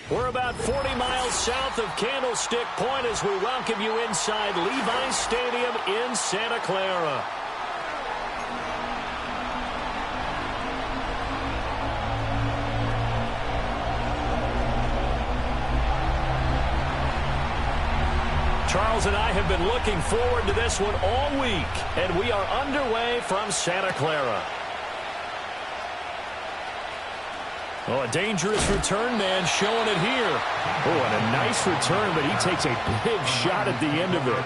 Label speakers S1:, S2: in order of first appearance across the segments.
S1: We're about 40 miles south of Candlestick Point as we welcome you inside Levi's Stadium in Santa Clara. Charles and I have been looking forward to this one all week, and we are underway from Santa Clara. Oh, a dangerous return man showing it here. Oh, and a nice return, but he takes a big shot at the end of it.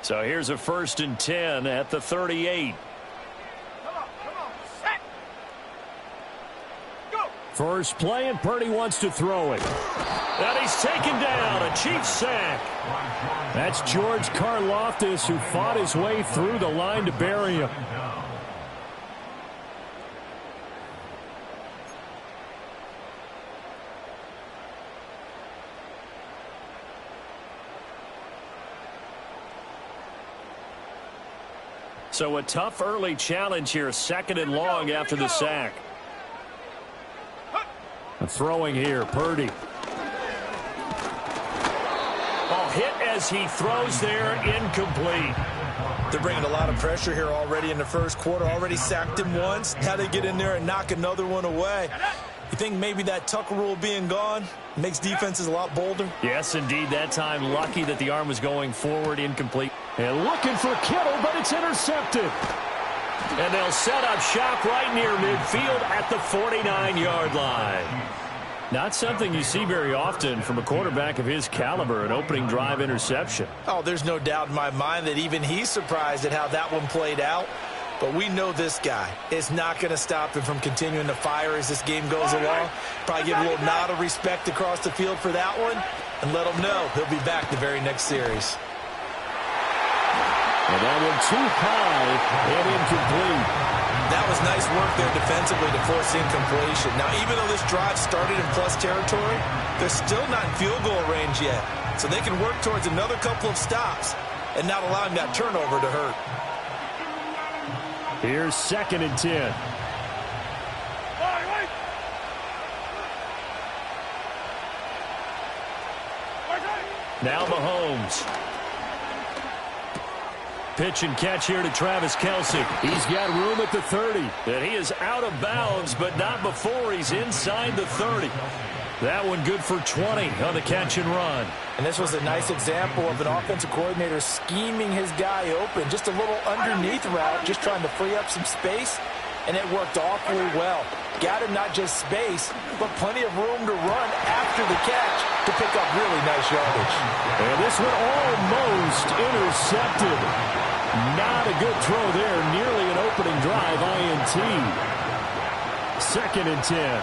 S1: So here's a 1st and 10 at the 38. First play, and Purdy wants to throw it. And he's taken down, a Chiefs sack. That's George Karlaftis, who fought his way through the line to bury him. So a tough early challenge here, 2nd and long after the sack. Throwing here, Purdy. Oh, hit as he throws there, incomplete.
S2: They're bringing a lot of pressure here already in the first quarter. Already sacked him once. How they get in there and knock another one away. You think maybe that Tucker rule being gone makes defenses a lot bolder?
S1: Yes, indeed. That time, lucky that the arm was going forward, incomplete. And looking for Kittle, but it's intercepted. And they'll set up shop right near midfield at the 49-yard line. Not something you see very often from a quarterback of his caliber, an opening drive interception.
S2: Oh, there's no doubt in my mind that even he's surprised at how that one played out. But we know this guy is not going to stop him from continuing to fire as this game goes along. Probably give a little nod of respect across the field for that one and let him know he'll be back the very next series.
S1: And that one too high and incomplete.
S2: That was nice work there defensively to force incompletion. Now, even though this drive started in plus territory, they're still not in field goal range yet. So they can work towards another couple of stops and not allowing that turnover to hurt.
S1: Here's 2nd and 10. Now Mahomes. Pitch and catch here to Travis Kelce. He's got room at the 30. And he is out of bounds, but not before he's inside the 30. That one good for 20 on the catch and run.
S2: And this was a nice example of an offensive coordinator scheming his guy open. Just a little underneath route, just trying to free up some space. And it worked awfully well. Got him not just space, but plenty of room to run after the catch to pick up really nice yardage.
S1: And this one almost intercepted. Not a good throw there. Nearly an opening drive, INT. 2nd and 10.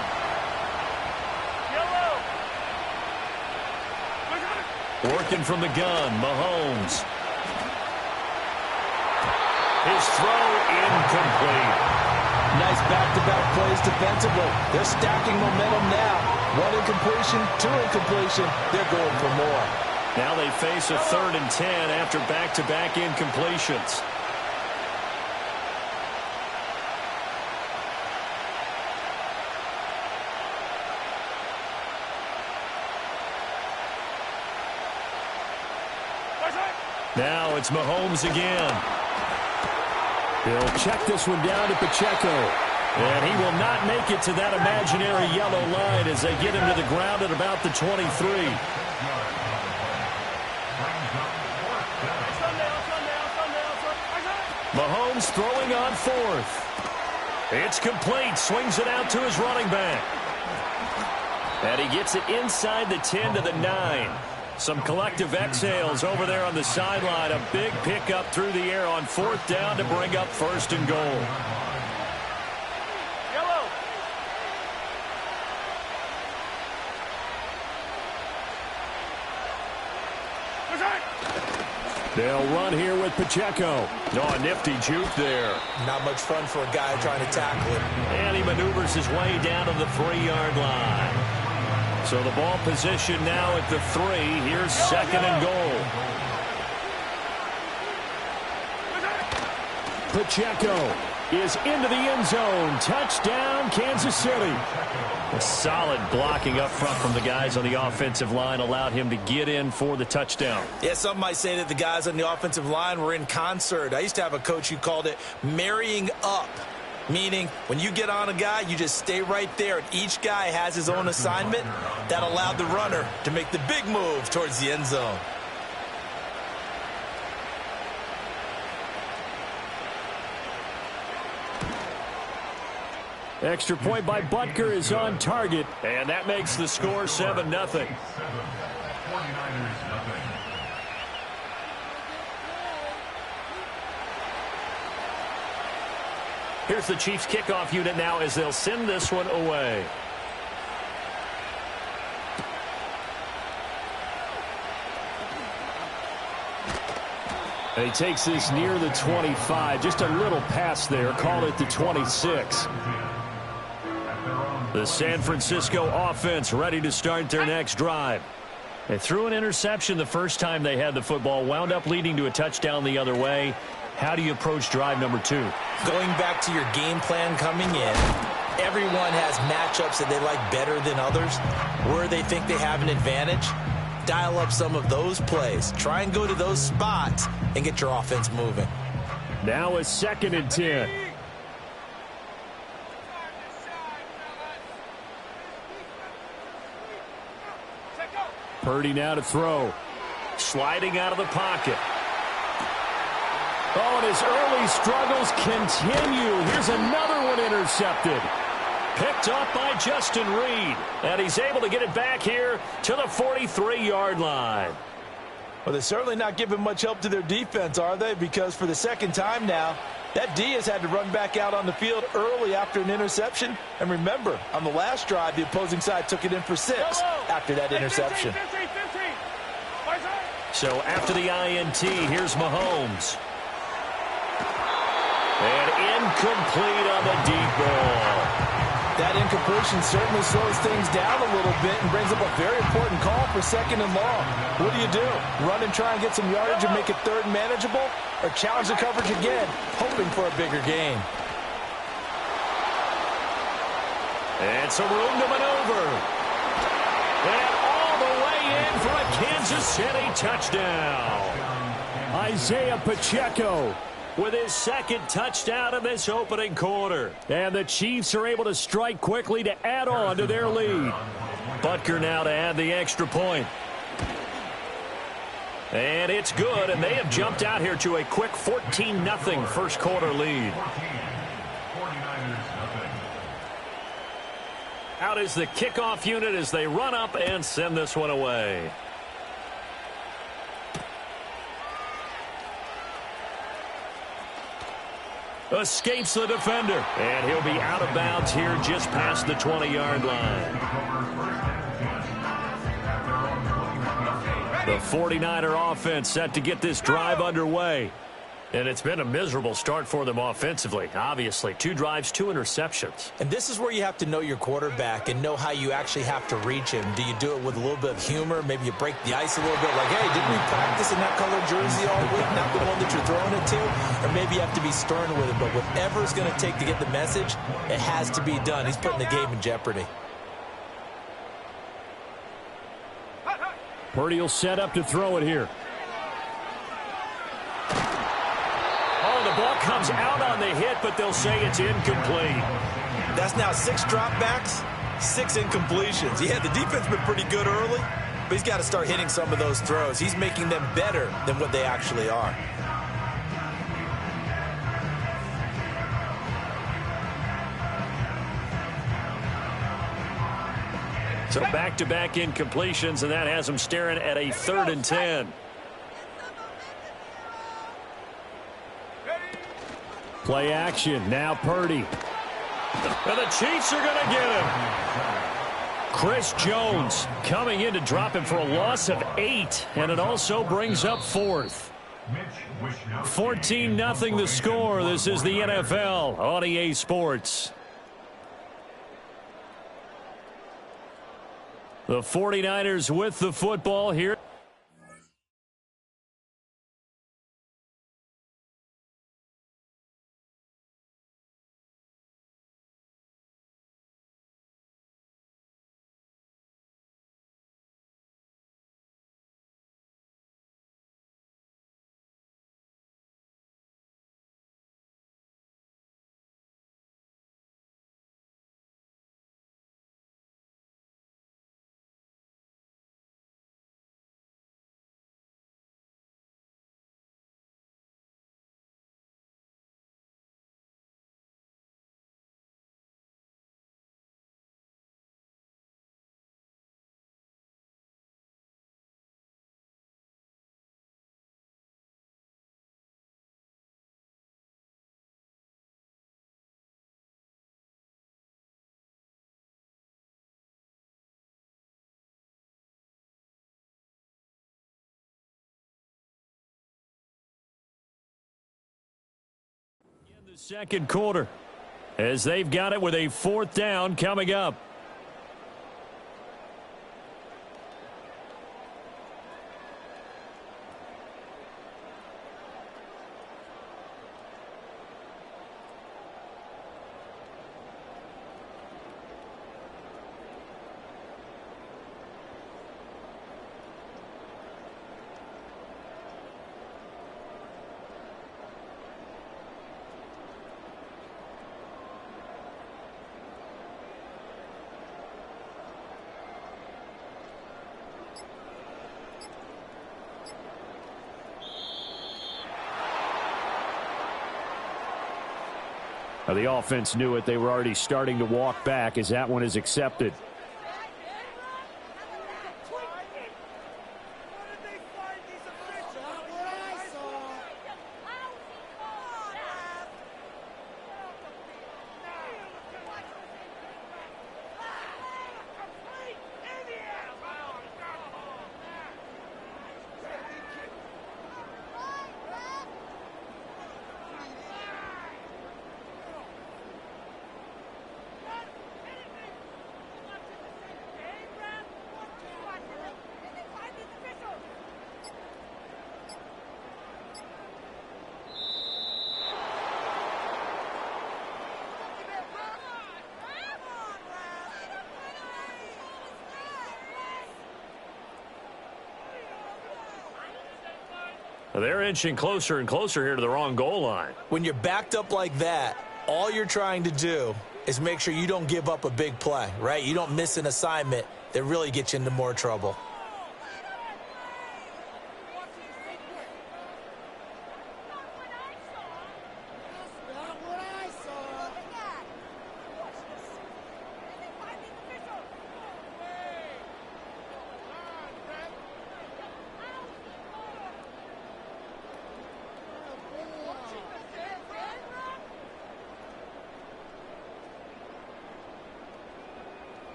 S1: Working from the gun, Mahomes. His throw incomplete.
S2: Nice back-to-back plays defensively. They're stacking momentum now. 1 incompletion, 2 incompletion. They're going for more.
S1: Now they face a 3rd and 10 after back-to-back incompletions. Now it's Mahomes again. He'll check this one down to Pacheco. And he will not make it to that imaginary yellow line as they get him to the ground at about the 23. Mahomes throwing on 4th. It's complete. Swings it out to his running back. And he gets it inside the 10 to the 9. Some collective exhales over there on the sideline. A big pickup through the air on 4th down to bring up 1st and goal. Yellow. They'll run here with Pacheco. Oh, a nifty juke there.
S2: Not much fun for a guy trying to tackle him.
S1: And he maneuvers his way down to the 3-yard line. So the ball position now at the 3. Here's 2nd and goal. Pacheco. is into the end zone. Touchdown, Kansas City. A solid blocking up front from the guys on the offensive line allowed him to get in for the touchdown.
S2: Yeah, some might say that the guys on the offensive line were in concert. I used to have a coach who called it marrying up, meaning when you get on a guy, you just stay right there, and each guy has his own assignment. That allowed the runner to make the big move towards the end zone.
S1: Extra point by Butker is on target, and that makes the score 7-0. Here's the Chiefs kickoff unit now as they'll send this one away. And he takes this near the 25. Just a little pass there. Call it the 26. The San Francisco offense ready to start their next drive. They threw an interception the first time they had the football, wound up leading to a touchdown the other way. How do you approach drive number 2?
S2: Going back to your game plan coming in, everyone has matchups that they like better than others, where they think they have an advantage. Dial up some of those plays. Try and go to those spots and get your offense moving.
S1: Now a 2nd and 10. Purdy now to throw. Sliding out of the pocket. Oh, and his early struggles continue. Here's another one intercepted. Picked up by Justin Reed. And he's able to get it back here to the 43-yard line.
S2: Well, they're certainly not giving much help to their defense, are they? Because for the second time now, that D has had to run back out on the field early after an interception. And remember, on the last drive, the opposing side took it in for 6 after that interception.
S1: So after the INT, here's Mahomes. And incomplete on the deep ball.
S2: That incompletion certainly slows things down a little bit and brings up a very important call for 2nd and long. What do? Run and try and get some yardage and make it 3rd and manageable? Or challenge the coverage again, hoping for a bigger gain?
S1: And some room to maneuver. And all the way in for a Kansas City touchdown. Isaiah Pacheco with his 2nd touchdown in this opening quarter. And the Chiefs are able to strike quickly to add on to their lead. Butker now to add the extra point. And it's good, and they have jumped out here to a quick 14-0 first quarter lead. Out is the kickoff unit as they run up and send this one away. Escapes the defender. And he'll be out of bounds here just past the 20-yard line. The 49er offense set to get this drive underway. And it's been a miserable start for them offensively. Obviously, 2 drives, 2 interceptions.
S2: And this is where you have to know your quarterback and know how you actually have to reach him. Do you do it with a little bit of humor? Maybe you break the ice a little bit like, hey, didn't we practice in that color jersey all week? Not the one that you're throwing it to? Or maybe you have to be stern with it. But whatever it's going to take to get the message, it has to be done. He's putting the game in jeopardy.
S1: Purdy will set up to throw it here. Oh, the ball comes out on the hit, but they'll say it's incomplete.
S2: That's now 6 dropbacks, 6 incompletions. Yeah, the defense has been pretty good early, but he's got to start hitting some of those throws. He's making them better than what they actually are.
S1: So back-to-back incompletions, and that has them staring at a 3rd and 10. Play action. Now Purdy. And the Chiefs are going to get him. Chris Jones coming in to drop him for a loss of 8, and it also brings up 4th. 14-0 the score. This is the NFL on EA Sports. The 49ers with the football here. The second quarter, as they've got it with a fourth down coming up. The offense knew it. They were already starting to walk back as that one is accepted. They're inching closer and closer here to the wrong goal line.
S2: When you're backed up like that, all you're trying to do is make sure you don't give up a big play, right? You don't miss an assignment that really gets you into more trouble.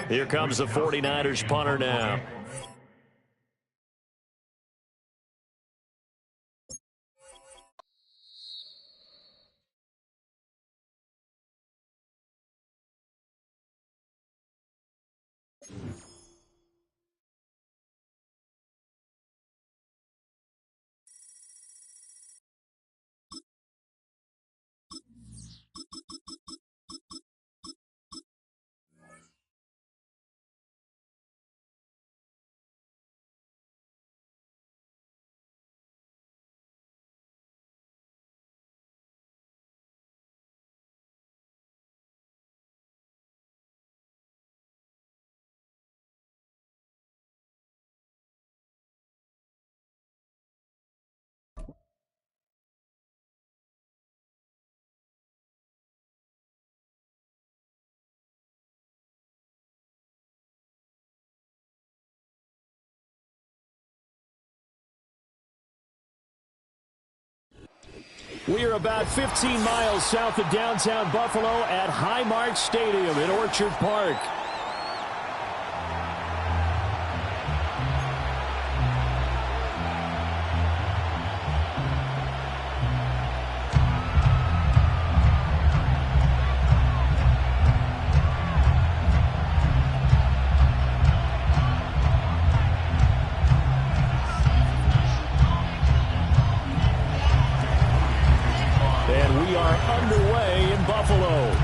S1: Here comes the 49ers punter now. We are about 15 miles south of downtown Buffalo at Highmark Stadium in Orchard Park. Underway in Buffalo.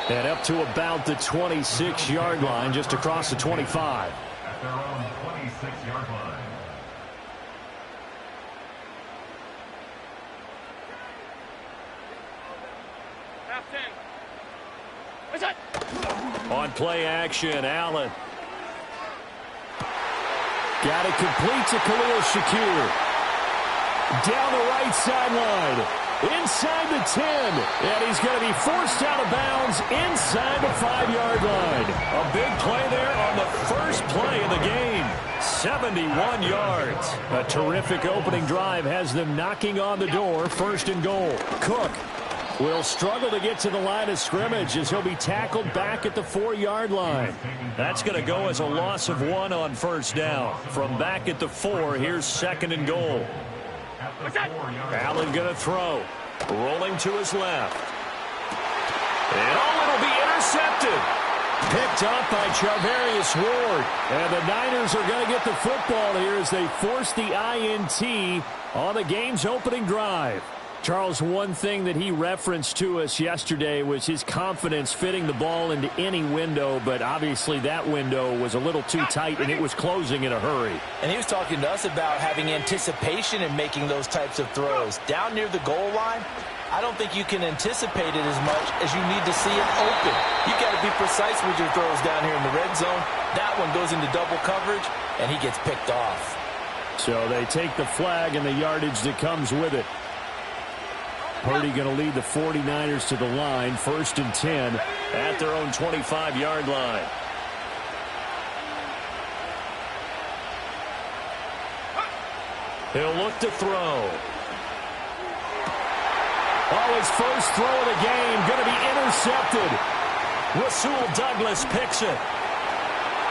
S1: And up to about the 26-yard line, just across the 25.
S3: At their own 26-yard line.
S1: On play action, Allen. Got it complete to Khalil Shakir. Down the right sideline. Inside the 10. And he's going to be forced out of bounds inside the 5-yard line. A big play there on the first play of the game. 71 yards. A terrific opening drive has them knocking on the door. First and goal. Cook will struggle to get to the line of scrimmage as he'll be tackled back at the 4-yard line. That's going to go as a loss of 1 on first down. From back at the 4, here's 2nd and goal. Allen going to throw. Rolling to his left. And it'll be intercepted. Picked up by Charvarius Ward. And the Niners are going to get the football here as they force the INT on the game's opening drive. Charles, one thing that he referenced to us yesterday was his confidence fitting the ball into any window, but obviously that window was a little too tight and it was closing in a hurry.
S2: And he was talking to us about having anticipation in making those types of throws. Down near the goal line, I don't think you can anticipate it as much as you need to see it open. You've got to be precise with your throws down here in the red zone. That one goes into double coverage, and he gets picked off.
S1: So they take the flag and the yardage that comes with it. Purdy going to lead the 49ers to the line, 1st and 10 at their own 25-yard line. He'll look to throw. Oh, his first throw of the game going to be intercepted. Rasul Douglas picks it.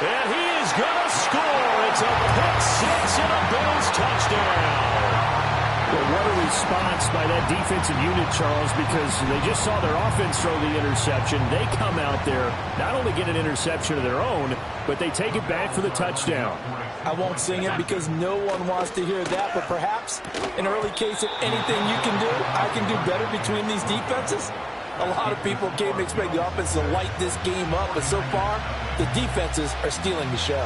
S1: And he is going to score. It's a pick 6 and a Bills touchdown. Well, what a response by that defensive unit, Charles, because they just saw their offense throw the interception. They come out there, not only get an interception of their own, but they take it back for the touchdown.
S2: I won't sing it because no one wants to hear that, but perhaps an early case of anything you can do, I can do better between these defenses. A lot of people came to expect the offense to light this game up, but so far, the defenses are stealing the show.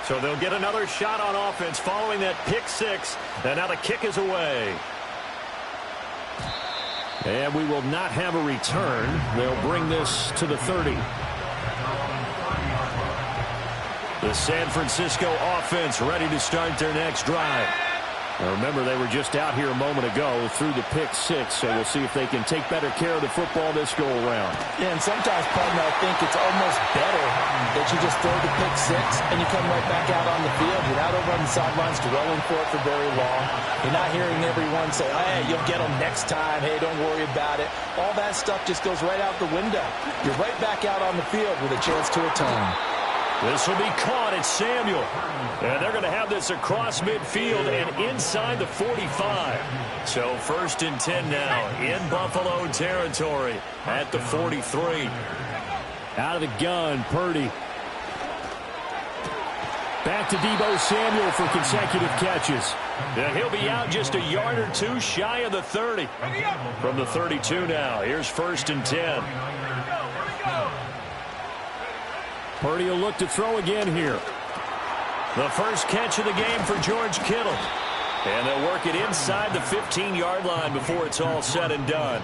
S1: So they'll get another shot on offense following that pick 6. And now the kick is away. And we will not have a return. They'll bring this to the 30. The San Francisco offense ready to start their next drive. Now remember, they were just out here a moment ago through the pick 6, so we'll see if they can take better care of the football this go around.
S2: Yeah, and sometimes, partner, I think it's almost better that you just throw the pick 6 and you come right back out on the field. You're not over on the sidelines dwelling for it for very long. You're not hearing everyone say, hey, you'll get them next time. Hey, don't worry about it. All that stuff just goes right out the window. You're right back out on the field with a chance to atone.
S1: This will be caught at Samuel. And they're going to have this across midfield and inside the 45. So 1st and 10 now in Buffalo territory at the 43. Out of the gun, Purdy. Back to Deebo Samuel for consecutive catches. And he'll be out just a yard or two shy of the 30. From the 32 now, here's 1st and 10. Purdy will look to throw again here. The first catch of the game for George Kittle. And they'll work it inside the 15-yard line before it's all said and done.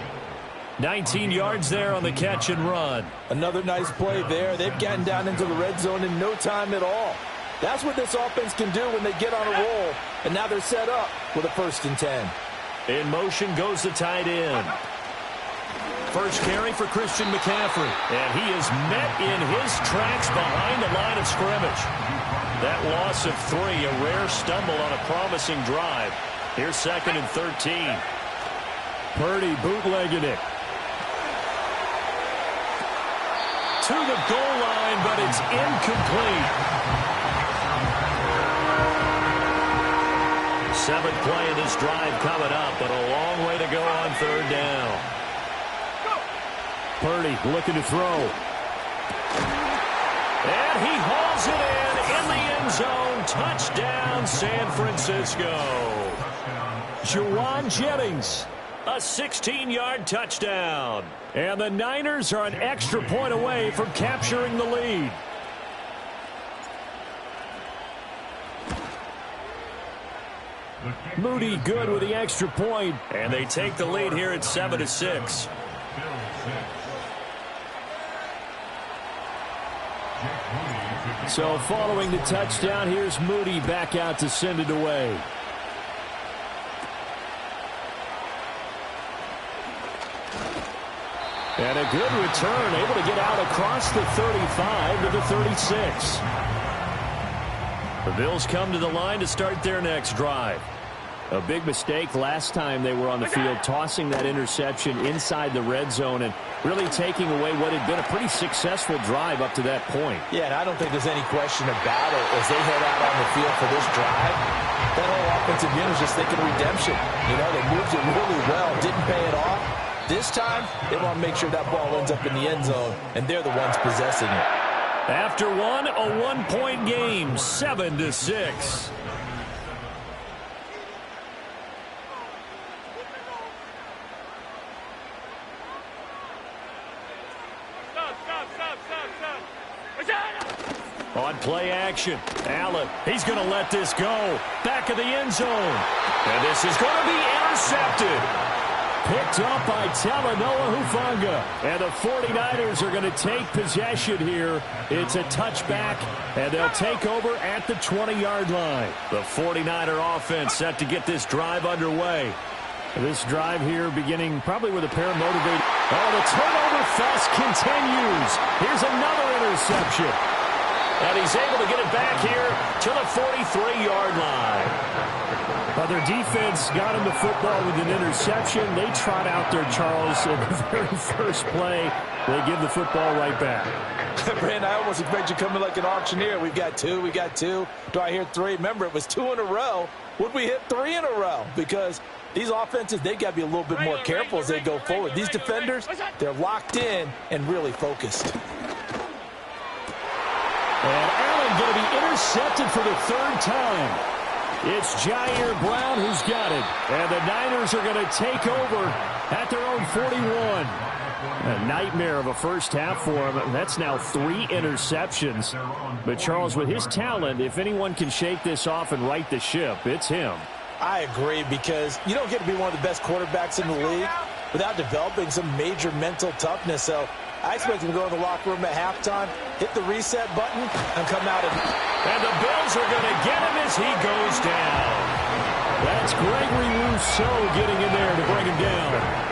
S1: 19 yards there on the catch and run.
S2: Another nice play there. They've gotten down into the red zone in no time at all. That's what this offense can do when they get on a roll. And now they're set up with a 1st and 10.
S1: In motion goes the tight end. First carry for Christian McCaffrey. And he is met in his tracks behind the line of scrimmage. That loss of 3, a rare stumble on a promising drive. Here's 2nd and 13. Purdy bootlegging it. To the goal line, but it's incomplete. 7th play of this drive coming up, but a long way to go on 3rd down. Purdy looking to throw. And he hauls it in the end zone. Touchdown, San Francisco. Juwan Jennings, a 16-yard touchdown. And the Niners are an extra point away from capturing the lead. Moody good with the extra point. And they take the lead here at 7-6. So following the touchdown, here's Moody back out to send it away. And a good return, able to get out across the 35 to the 36. The Bills come to the line to start their next drive. A big mistake last time they were on the field, tossing that interception inside the red zone and really taking away what had been a pretty successful drive up to that point.
S2: Yeah, and I don't think there's any question about it. As they head out on the field for this drive, that whole offensive unit is just thinking redemption. You know, they moved it really well, didn't pay it off. This time, they want to make sure that ball ends up in the end zone, and they're the ones possessing it.
S1: After one, a one-point game, 7-6. On play action, Allen, he's going to let this go. Back of the end zone. And this is going to be intercepted. Picked up by Talanoa Hufanga. And the 49ers are going to take possession here. It's a touchback, and they'll take over at the 20-yard line. The 49er offense set to get this drive underway. This drive here beginning probably with a pair of motivated. Oh, the turnover fest continues. Here's another interception. And he's able to get it back here to the 43-yard line. Well, their defense got him the football with an interception. They trot out there, Charles, in the very first play. They give the football right back.
S2: Brand, I almost expect you coming like an auctioneer. We've got two. Do I hear three? Remember, it was 2 in a row. Would we hit 3 in a row? Because these offenses, they got to be a little bit more careful as they go forward. These defenders, they're locked in and really focused.
S1: And Allen going to be intercepted for the 3rd time. It's Jair Brown who's got it. And the Niners are going to take over at their own 41. A nightmare of a first half for him. That's now 3 interceptions. But Charles, with his talent, if anyone can shake this off and right the ship, it's him.
S2: I agree, because you don't get to be one of the best quarterbacks in the league without developing some major mental toughness. So I expect him to go in the locker room at halftime, hit the reset button, and come out.
S1: And the Bills are going to get him as he goes down. That's Gregory Rousseau getting in there to bring him down.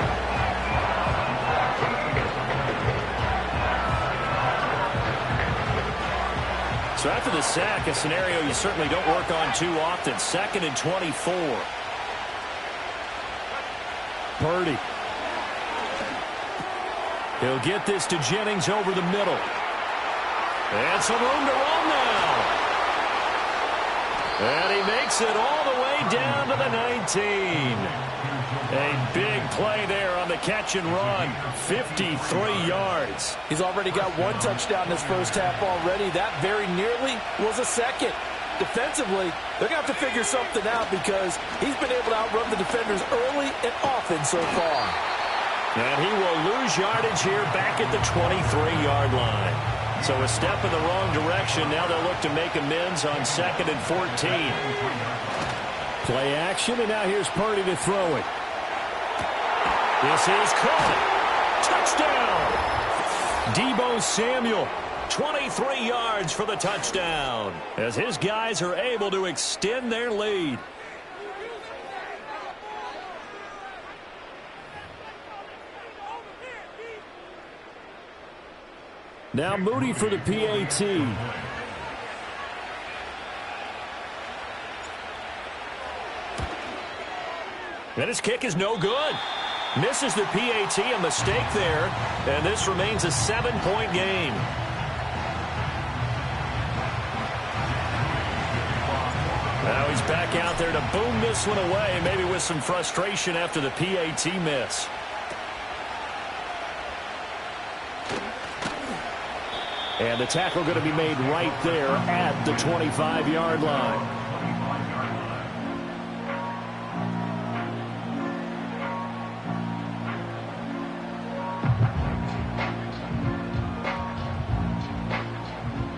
S1: So after the sack, a scenario you certainly don't work on too often. 2nd and 24. Purdy. He'll get this to Jennings over the middle. And some room to run now. And he makes it all the way down to the 19. A big play there on the catch and run. 53 yards.
S2: He's already got 1 touchdown this first half already. That very nearly was a second. Defensively, they're going to have to figure something out, because he's been able to outrun the defenders early and often so far.
S1: And he will lose yardage here back at the 23-yard line. So a step in the wrong direction. Now they'll look to make amends on 2nd and 14. Play action, and now here's Purdy to throw it. This is caught. Touchdown. Deebo Samuel, 23 yards for the touchdown, as his guys are able to extend their lead. Now Moody for the PAT. And his kick is no good. Misses the PAT, a mistake there. And this remains a 7-point game. Now he's back out there to boom this one away, maybe with some frustration after the PAT miss. And the tackle going to be made right there at the 25-yard line.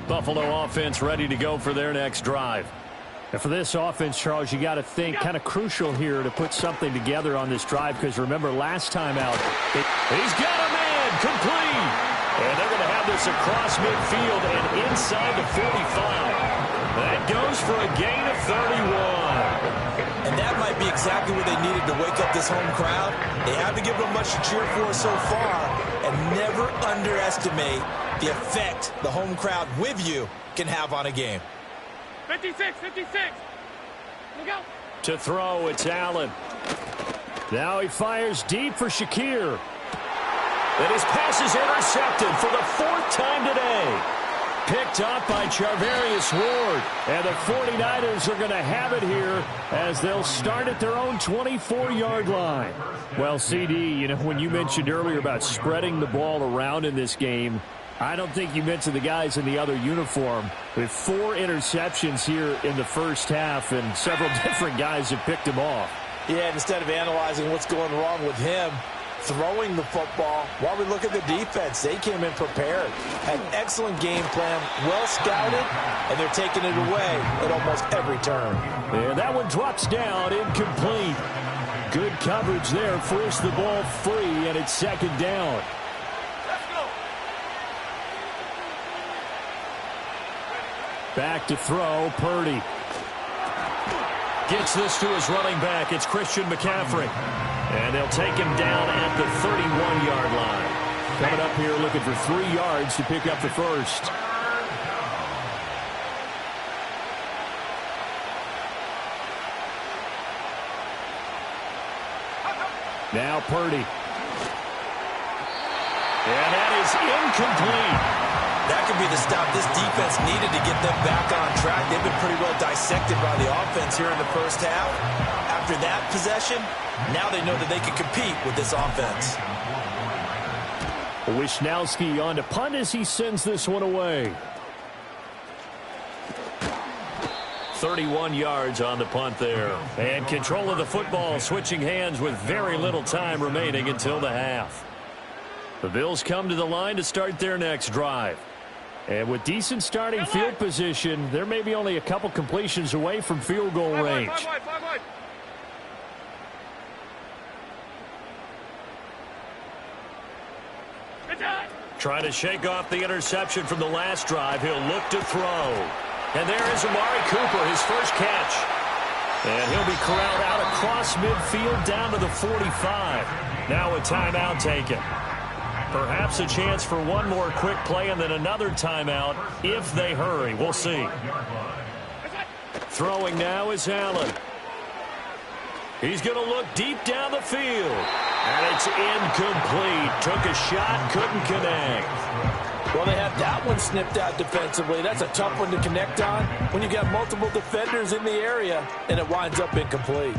S1: Buffalo offense ready to go for their next drive. And for this offense, Charles, you got to think kind of crucial here to put something together on this drive, because remember last time out, he's got a man complete. And they're going to have this across midfield and inside the 45. That goes for a gain of 31.
S2: And that might be exactly what they needed to wake up this home crowd. They haven't given them much to cheer for so far. And never underestimate the effect the home crowd with you can have on a game.
S4: 56. Look out.
S1: To throw, it's Allen. Now he fires deep for Shakir. And his pass is intercepted for the 4th time today. Picked up by Charvarius Ward. And the 49ers are going to have it here as they'll start at their own 24-yard line. Well, CD, you know, when you mentioned earlier about spreading the ball around in this game, I don't think you mentioned the guys in the other uniform. With 4 interceptions here in the first half, and several different guys have picked him off. Yeah, instead of analyzing what's going wrong with him, throwing the football, while we look at the defense, they came in prepared. Had an excellent game plan, well scouted, and they're taking it away at almost every turn. And that one drops down, incomplete. Good coverage there, forced the ball free, and it's 2nd down. Back to throw, Purdy. Gets this to his running back. It's Christian McCaffrey. And they'll take him down at the 31-yard line. Coming up here looking for 3 yards to pick up the first. Now Purdy. And that is incomplete. That could be the stop this defense needed to get them back on track. They've been pretty well dissected by the offense here in the first half. After that possession, now they know that they can compete with this offense. Wisnowski on to punt as he sends this one away. 31 yards on the punt there. And control of the football, switching hands with very little time remaining until the half. The Bills come to the line to start their next drive. And with decent starting field position, they're maybe only a couple completions away from field goal range. Trying to shake off the interception from the last drive. He'll look to throw. And there is Amari Cooper, his first catch. And he'll be corralled out across midfield down to the 45. Now a timeout taken. Perhaps a chance for one more quick play and then another timeout if they hurry. We'll see. Throwing now is Allen. He's going to look deep down the field. And it's incomplete. Took a shot, couldn't connect. Well, they have that one snipped out defensively. That's a tough one to connect on when you got multiple defenders in the area, and it winds up incomplete.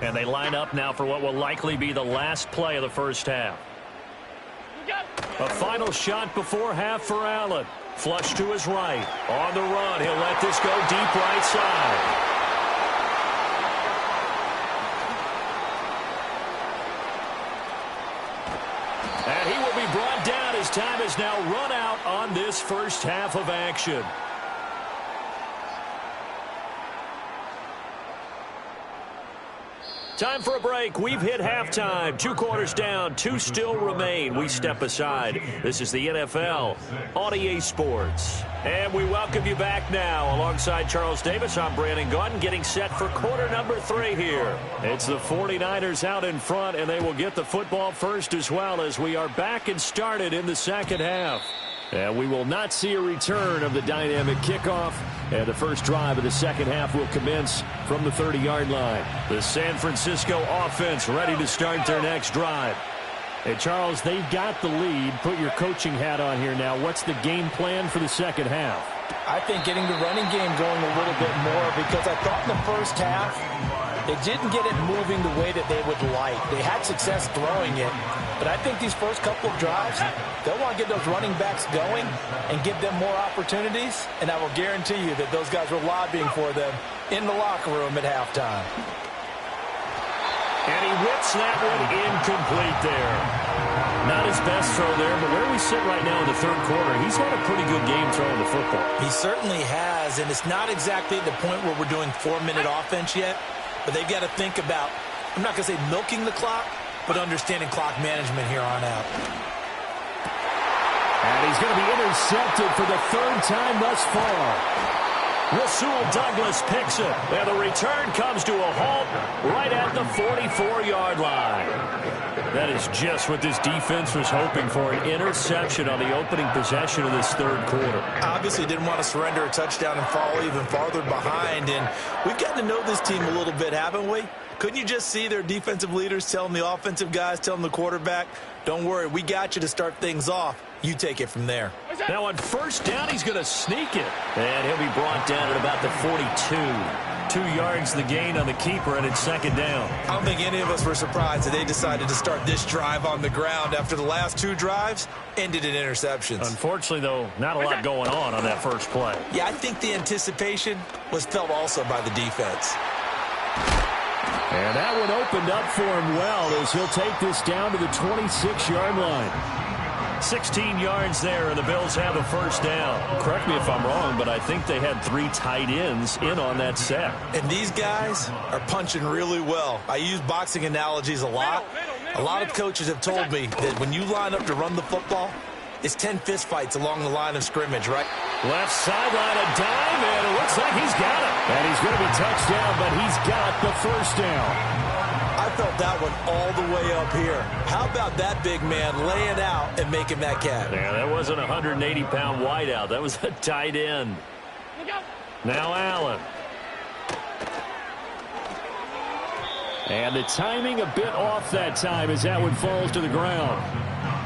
S1: And they line up now for what will likely be the last play of the first half. A final shot before half for Allen. Flush to his right. On the run, he'll let this go deep right side. And he will be brought down as time is now run out on this first half of action. Time for a break. We've hit halftime. 2 quarters down. 2 still remain. We step aside. This is the NFL on EA Sports. And we welcome you back now. Alongside Charles Davis, I'm Brandon Gaudin, getting set for quarter number 3 here. It's the 49ers out in front, and they will get the football first as well as we are back and started in the second half. And we will not see a return of the dynamic kickoff. And the first drive of the second half will commence from the 30-yard line. The San Francisco offense ready to start their next drive. Hey, Charles, they've got the lead. Put your coaching hat on here now. What's the game plan for the second half? I think getting the running game going a little bit more, because I thought in the first half they didn't get it moving the way that they would like. They had success throwing it, but I think these first couple of drives, they'll want to get those running backs going and give them more opportunities, and I will guarantee you that those guys were lobbying for them in the locker room at halftime. And he whips that one incomplete there. Not his best throw there, but where we sit right now in the third quarter, he's had a pretty good game throwing the football. He certainly has, and it's not exactly the point where we're doing 4-minute offense yet, but they've got to think about, I'm not going to say milking the clock, but understanding clock management here on out. And he's going to be intercepted for the 3rd time thus far. Rasul Douglas picks it, and the return comes to a halt right at the 44-yard line. That is just what this defense was hoping for, an interception on the opening possession of this third quarter.
S2: Obviously didn't want to surrender a touchdown and fall even farther behind, and we've gotten to know this team a little bit, haven't we? Couldn't you just see their defensive leaders telling the offensive guys, telling the quarterback, don't worry, we got you to start things off. You take it from there.
S1: Now on first down, he's going to sneak it. And he'll be brought down at about the 42. 2 yards the gain on the keeper, and it's second down.
S2: I don't think any of us were surprised that they decided to start this drive on the ground after the last 2 drives ended in interceptions.
S1: Unfortunately, though, not a lot going on that first play.
S2: Yeah, I think the anticipation was felt also by the defense.
S1: And that one opened up for him well as he'll take this down to the 26-yard line. 16 yards there, and the Bills have a first down. Correct me if I'm wrong, but I think they had 3 tight ends in on that set.
S2: And these guys are punching really well. I use boxing analogies a lot. A lot of coaches have told me that when you line up to run the football, it's 10 fist fights along the line of scrimmage, right?
S1: Left sideline, a dive, and it looks like he's got it. And he's going to be touchdown, but he's got the first down.
S2: I felt that one all the way up here. How about that big man laying out and making that catch?
S1: Yeah, that wasn't a 180-pound wideout. That was a tight end. Now Allen. And the timing a bit off that time as that one falls to the ground.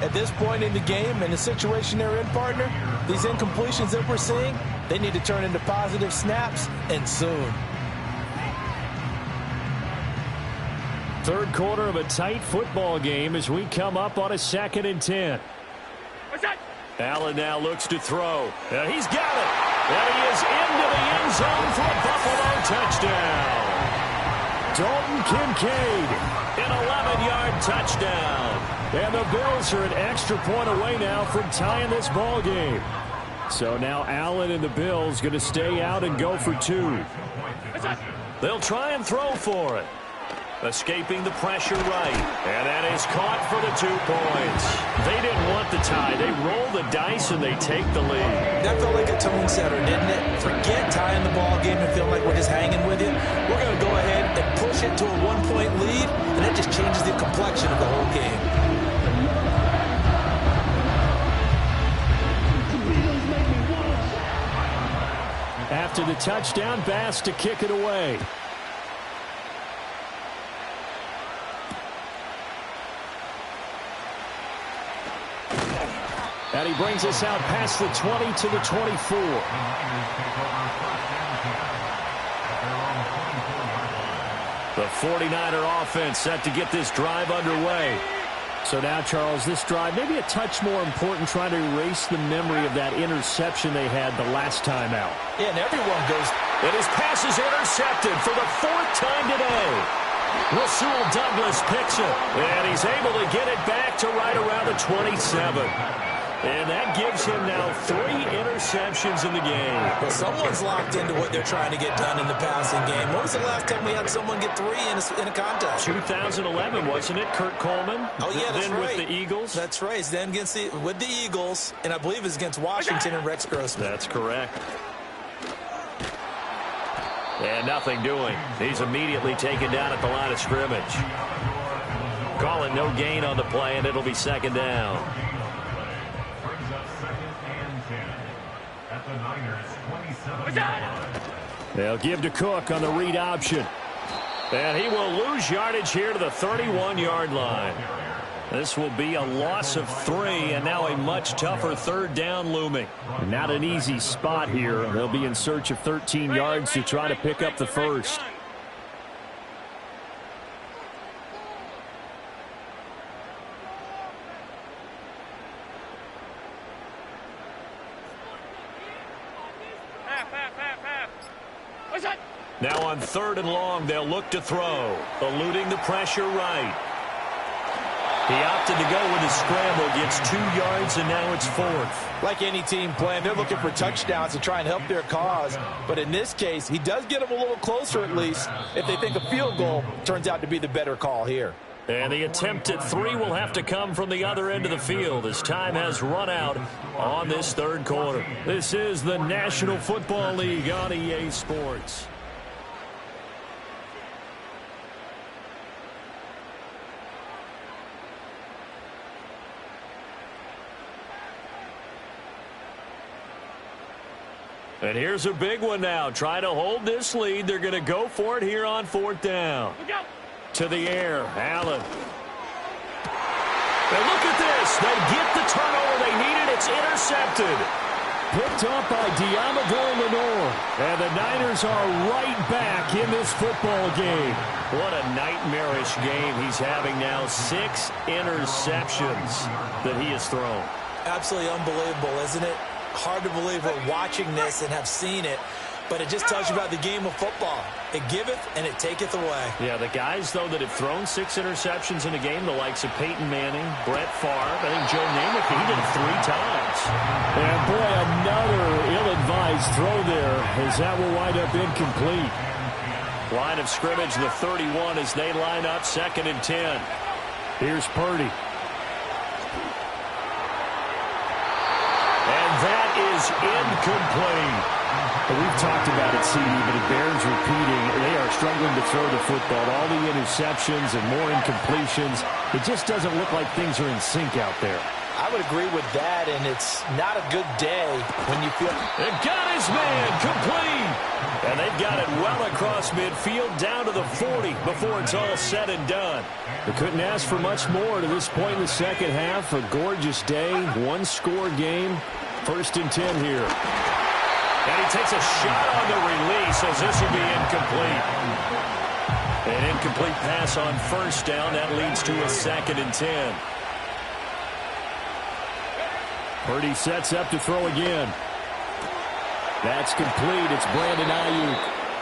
S2: At this point in the game and the situation they're in, partner, these incompletions that we're seeing, they need to turn into positive snaps, and soon.
S1: Third quarter of a tight football game as we come up on a 2nd and 10. Allen now looks to throw. He's got it. And he is into the end zone for a Buffalo touchdown. Dalton Kincaid, an 11-yard touchdown. And the Bills are an extra point away now from tying this ball game. So now Allen and the Bills going to stay out and go for 2. They'll try and throw for it. Escaping the pressure right. And that is caught for the 2 points. They didn't want the tie. They roll the dice and they take the lead.
S2: That felt like a tone setter, didn't it? Forget tying the ball game and feeling like we're just hanging with you. We're going to go ahead and push it to a 1-point lead, and that just changes the complexion of the whole game.
S1: After the touchdown, Bass to kick it away. And he brings us out past the 20 to the 24. The 49er offense set to get this drive underway. So now, Charles, this drive maybe a touch more important, trying to erase the memory of that interception they had the last time out.
S2: Yeah, and everyone goes.
S1: And his pass is intercepted for the 4th time today. Rasul Douglas picks it, and he's able to get it back to right around the 27. And that gives him now 3 interceptions in the game.
S2: Well, someone's locked into what they're trying to get done in the passing game. When was the last time we had someone get 3 in a contest?
S1: 2011, wasn't it? Kurt Coleman?
S2: Oh, yeah, that's
S1: then
S2: right.
S1: With the Eagles?
S2: That's right. Then with the Eagles, and I believe it's against Washington and Rex Grossman.
S1: That's correct. And nothing doing. He's immediately taken down at the line of scrimmage. Calling no gain on the play, and it'll be second down. They'll give to Cook on the read option. And he will lose yardage here to the 31-yard line. This will be a loss of 3, and now a much tougher 3rd down looming. Not an easy spot here. They'll be in search of 13 yards to try to pick up the first. Now on 3rd and long, they'll look to throw. Eluding the pressure right. He opted to go with his scramble, gets 2 yards, and now it's 4th.
S2: Like any team playing, they're looking for touchdowns to try and help their cause. But in this case, he does get them a little closer at least if they think a field goal turns out to be the better call here.
S1: And the attempt at 3 will have to come from the other end of the field as time has run out on this third quarter. This is the National Football League on EA Sports. And here's a big one now. Trying to hold this lead. They're going to go for it here on 4th down. To the air, Allen. And look at this. They get the turnover they needed. It's intercepted. Picked up by Diamador Lenore. And the Niners are right back in this football game. What a nightmarish game he's having now. 6 interceptions that he has thrown.
S2: Absolutely unbelievable, isn't it? Hard to believe we're watching this and have seen it, but it just tells you about the game of football. It giveth and it taketh away.
S1: Yeah, the guys, though, that have thrown 6 interceptions in a game, the likes of Peyton Manning, Brett Favre, I think Joe Namath, he did it 3 times. And, boy, another ill-advised throw there as that will wind up incomplete. Line of scrimmage, the 31 as they line up 2nd and 10. Here's Purdy. And that is incomplete. We've talked about it, CD, but it bears repeating. They are struggling to throw the football. All the interceptions and more incompletions. It just doesn't look like things are in sync out there.
S2: I would agree with that, and it's not a good day when you feel...
S1: They've got his man complete. And they've got it well across midfield down to the 40 before it's all said and done. They couldn't ask for much more to this point in the second half. A gorgeous day, 1-score game. 1st and 10 here. And he takes a shot on the release as this will be incomplete. An incomplete pass on 1st down. That leads to a 2nd and 10. Purdy sets up to throw again. That's complete. It's Brandon Ayuk.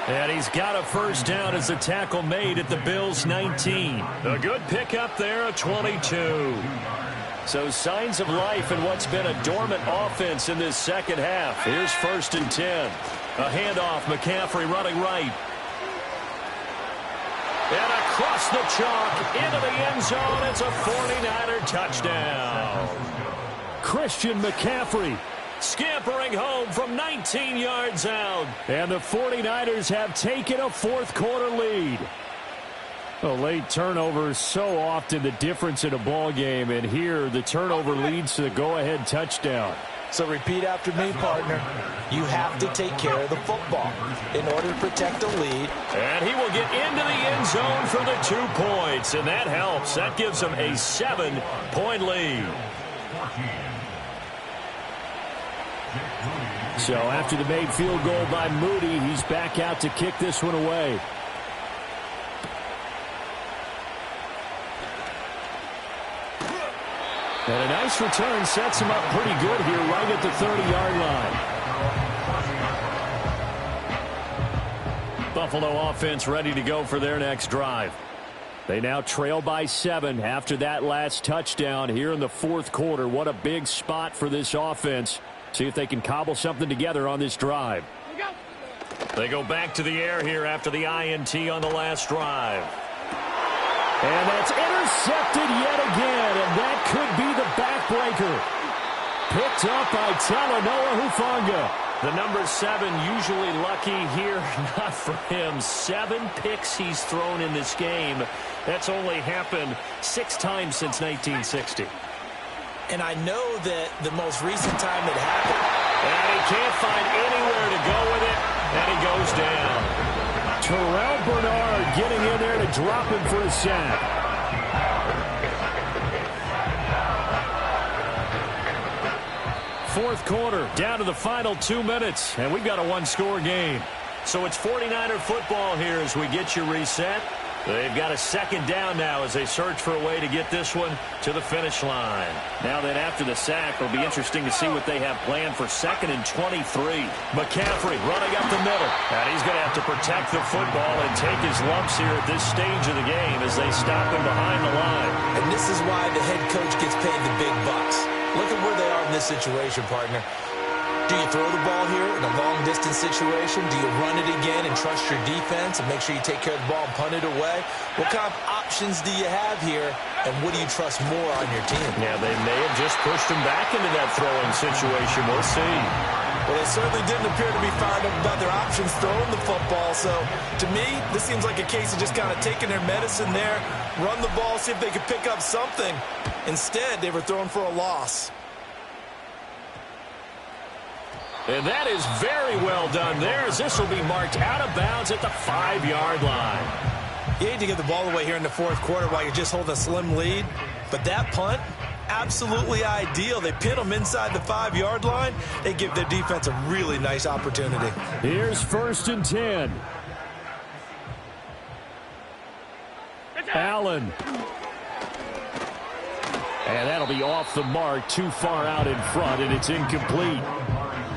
S1: And he's got a 1st down as the tackle made at the Bills' 19. A good pickup there, a 22. So signs of life in what's been a dormant offense in this second half. Here's 1st and 10. A handoff, McCaffrey running right. And across the chalk into the end zone. It's a 49er touchdown. Christian McCaffrey scampering home from 19 yards out. And the 49ers have taken a 4th quarter lead. A late turnover is so often the difference in a ball game, and here the turnover leads to the go-ahead touchdown.
S2: So repeat after me, partner. You have to take care of the football in order to protect a lead.
S1: And he will get into the end zone for the 2 points, and that helps. That gives him a 7-point lead. So after the made field goal by Moody, he's back out to kick this one away. And a nice return sets him up pretty good here right at the 30-yard line. Buffalo offense ready to go for their next drive. They now trail by 7 after that last touchdown here in the 4th quarter. What a big spot for this offense. See if they can cobble something together on this drive. They go back to the air here after the INT on the last drive. And that's intercepted yet again, and that could be the backbreaker. Picked up by Talanoa Hufanga. The number 7 usually lucky here, not for him. 7 picks he's thrown in this game. That's only happened 6 times since 1960.
S2: And I know that the most recent time it happened.
S1: And he can't find anywhere to go with it, and he goes down. Terrell Bernard getting in there to drop him for a sack. Fourth quarter, down to the final 2 minutes, and we've got a 1-score game. So it's 49er football here as we get you reset. They've got a 2nd down now as they search for a way to get this one to the finish line. Now then, after the sack, it'll be interesting to see what they have planned for 2nd and 23. McCaffrey running up the middle. And he's going to have to protect the football and take his lumps here at this stage of the game as they stop him behind the line.
S2: And this is why the head coach gets paid the big bucks. Look at where they are in this situation, partner. Do you throw the ball here in a long-distance situation? Do you run it again and trust your defense and make sure you take care of the ball and punt it away? What kind of options do you have here, and what do you trust more on your team?
S1: Yeah, they may have just pushed him back into that throwing situation. We'll see.
S2: Well, they certainly didn't appear to be fired up about their options throwing the football. So, to me, this seems like a case of just kind of taking their medicine there, run the ball, see if they could pick up something. Instead, they were throwing for a loss.
S1: And that is very well done there, as this will be marked out of bounds at the 5-yard line.
S2: You hate to give the ball away here in the fourth quarter while you're just holding a slim lead, but that punt, absolutely ideal. They pin them inside the 5-yard line. They give their defense a really nice opportunity.
S1: Here's 1st and 10. Allen. And that'll be off the mark, too far out in front, and it's incomplete.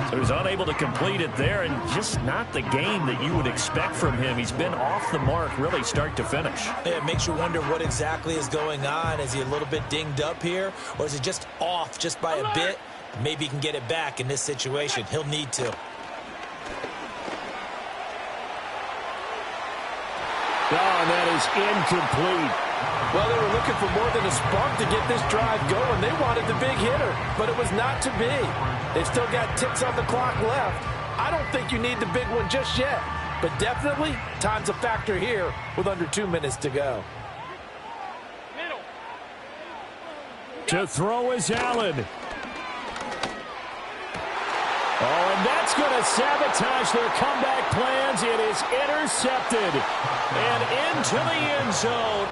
S1: So he's unable to complete it there, and just not the game that you would expect from him. He's been off the mark really start to finish.
S2: Yeah, it makes you wonder what exactly is going on. Is he a little bit dinged up here, or is he just off just by a bit? Maybe he can get it back in this situation. He'll need to.
S1: Oh, and that is incomplete.
S4: Well, they were looking for more than a spark to get this drive going. They wanted the big hitter, but it was not to be. They've still got ticks on the clock left. I don't think you need the big one just yet, but definitely time's a factor here with under 2 minutes to go.
S1: To throw is Allen. Oh, and that's going to sabotage their comeback plans. It is intercepted and into the end zone.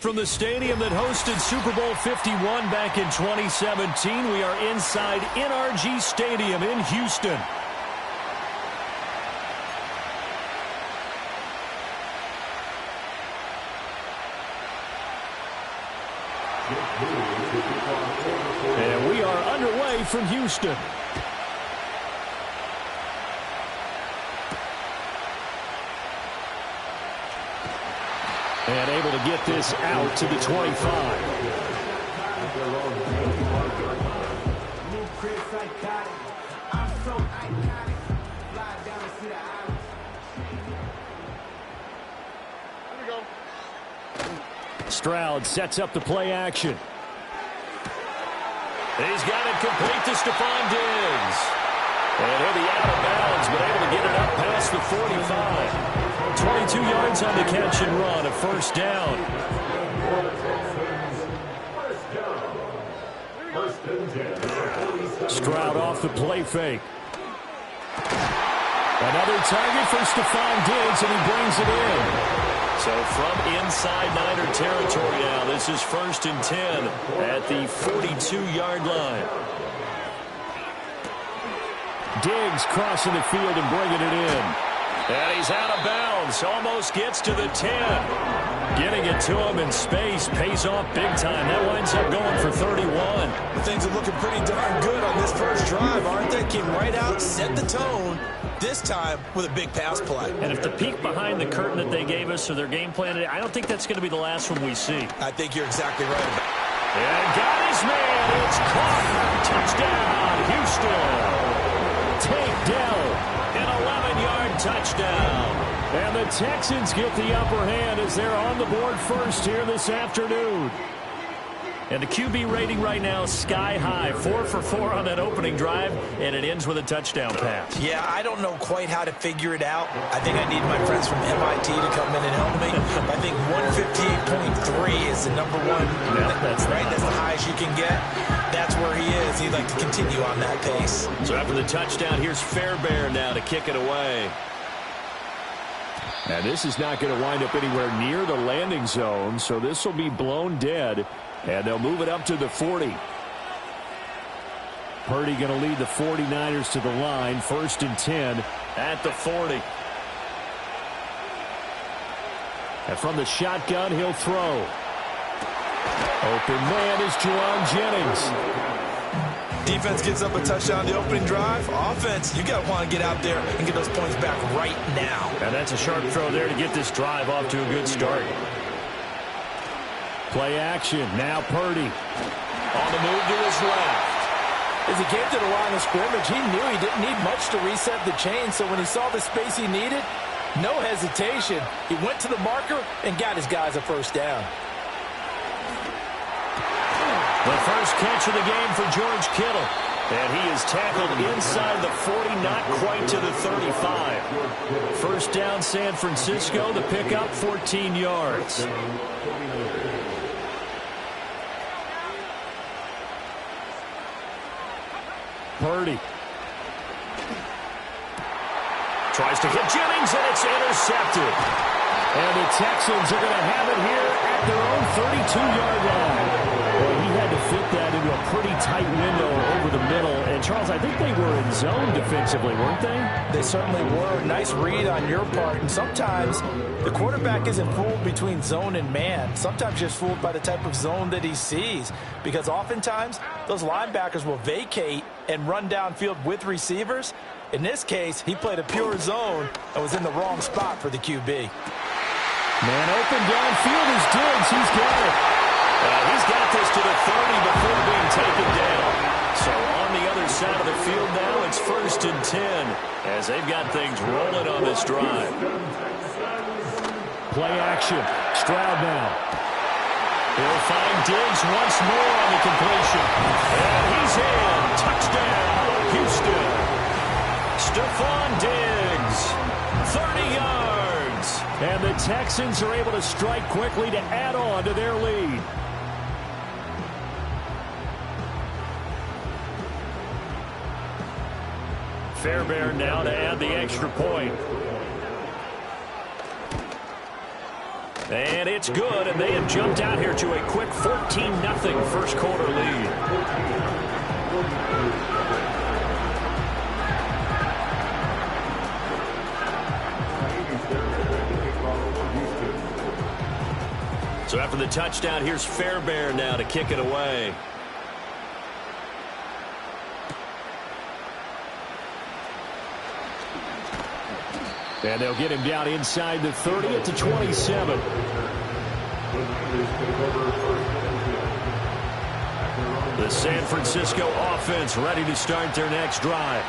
S1: from the stadium that hosted Super Bowl 51 back in 2017. We are inside NRG Stadium in Houston. And we are underway from Houston. And able to get this out to the 25. Stroud sets up the play action. He's got it complete to Stephon Diggs. And he'll be out of bounds, but able to get it up past the 45. 22 yards on the catch and run, a first down. Stroud off the play fake. Another target for Stephon Diggs, and he brings it in. So from inside Niner territory now, this is 1st and 10 at the 42-yard line. Diggs crossing the field and bringing it in. And he's out of bounds, almost gets to the 10. Getting it to him in space pays off big time. That winds up going for 31.
S2: Things are looking pretty darn good on this first drive, aren't they? Came right out, set the tone, this time with a big pass play.
S1: And if the peek behind the curtain that they gave us or their game plan today, I don't think that's going to be the last one we see.
S2: I think you're exactly right.
S1: And got his man. It's caught. Touchdown, Houston. Take Dell. An 11-yard touchdown. And the Texans get the upper hand as they're on the board first here this afternoon. And the QB rating right now, sky high. 4 for 4 on that opening drive, and it ends with a touchdown pass.
S2: Yeah, I don't know quite how to figure it out. I think I need my friends from MIT to come in and help me. I think 158.3 is the number one.
S1: No, that's
S2: right. That's the highest you can get. That's where he is. He'd like to continue on that pace.
S1: So after the touchdown, here's Fairbairn now to kick it away. And this is not going to wind up anywhere near the landing zone, so this will be blown dead. And they'll move it up to the 40. Purdy going to lead the 49ers to the line. 1st and 10 at the 40. And from the shotgun, he'll throw. Open man is Jerron Jennings.
S2: Defense gets up a touchdown the opening drive. Offense, you got to want to get out there and get those points back right now.
S1: And that's a sharp throw there to get this drive off to a good start. Play action. Now Purdy. On the move to his left.
S4: As he came to the line of scrimmage, he knew he didn't need much to reset the chain. So when he saw the space he needed, no hesitation. He went to the marker and got his guys a first down.
S1: The first catch of the game for George Kittle. And he is tackled inside the 40, not quite to the 35. First down, San Francisco. The pickup, 14 yards. Purdy. Tries to hit Jennings, and it's intercepted. And the Texans are going to have it here at their own 32-yard line. Well, he had to fit that into a pretty tight window over the middle. And, Charles, I think they were in zone defensively, weren't they?
S4: They certainly were. Nice read on your part. And sometimes the quarterback isn't fooled between zone and man. Sometimes just fooled by the type of zone that he sees. Because oftentimes those linebackers will vacate and run downfield with receivers. In this case, he played a pure zone and was in the wrong spot for the QB.
S1: Man open downfield is Diggs. He's got it. He's got this to the 30 before being taken down. So on the other side of the field now, it's 1st and 10 as they've got things rolling on this drive. Play action. Stroud now. He'll find Diggs once more on the completion. And he's in. Touchdown, Houston. Stephon Diggs, 30 yards. And the Texans are able to strike quickly to add on to their lead. Fairbairn now to add the extra point. And it's good, and they have jumped out here to a quick 14-0 first quarter lead. So after the touchdown, here's Fairbairn now to kick it away. And they'll get him down inside the 30 at the 27. The San Francisco offense ready to start their next drive.